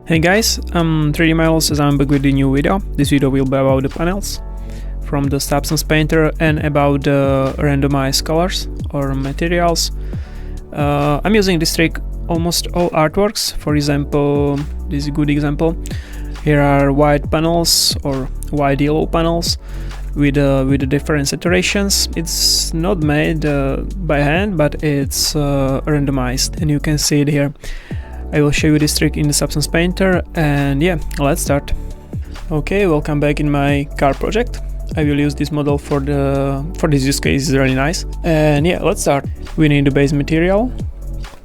Hey guys, I'm 3D Miles and I'm back with a new video. This video will be about the panels from the Substance Painter and about the randomize colors or materials. I'm using this trick almost all artworks. For example, this is a good example. Here are white panels or white yellow panels with the different saturations. It's not made by hand, but it's randomized, and you can see it here. I will show you this trick in the Substance Painter, and yeah, let's start. Okay, welcome back in my car project. I will use this model for this use case. It's really nice. And yeah, let's start. We need the base material.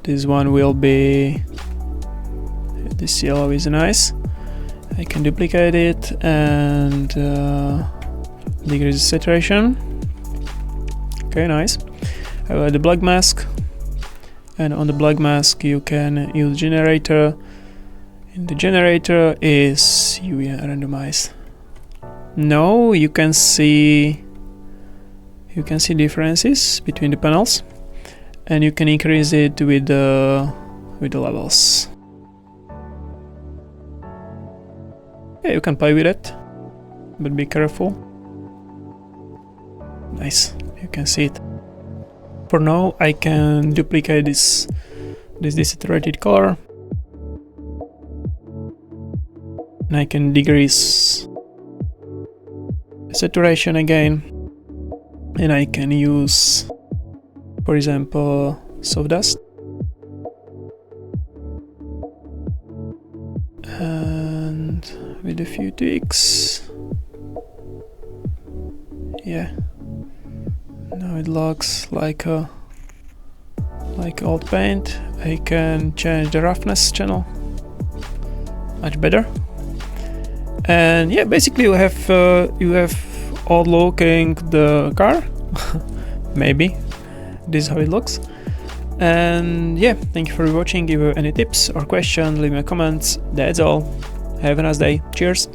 This one will be, this yellow is nice. I can duplicate it and decrease the saturation. Okay, nice. I will add the black mask. And on the black mask you can use generator. And the generator is randomize. Now you can see differences between the panels, and you can increase it with the levels. Yeah, you can play with it, but be careful. Nice, you can see it. For now, I can duplicate this desaturated color, and I can decrease saturation again, and I can use, for example, soft dust, and with a few tweaks, yeah. Now it looks like old paint. I can change the roughness channel, much better. And yeah, basically you have old looking the car. Maybe this is how it looks. And yeah, thank you for watching. If you have any tips or questions, leave me a comment. That's all. Have a nice day. Cheers.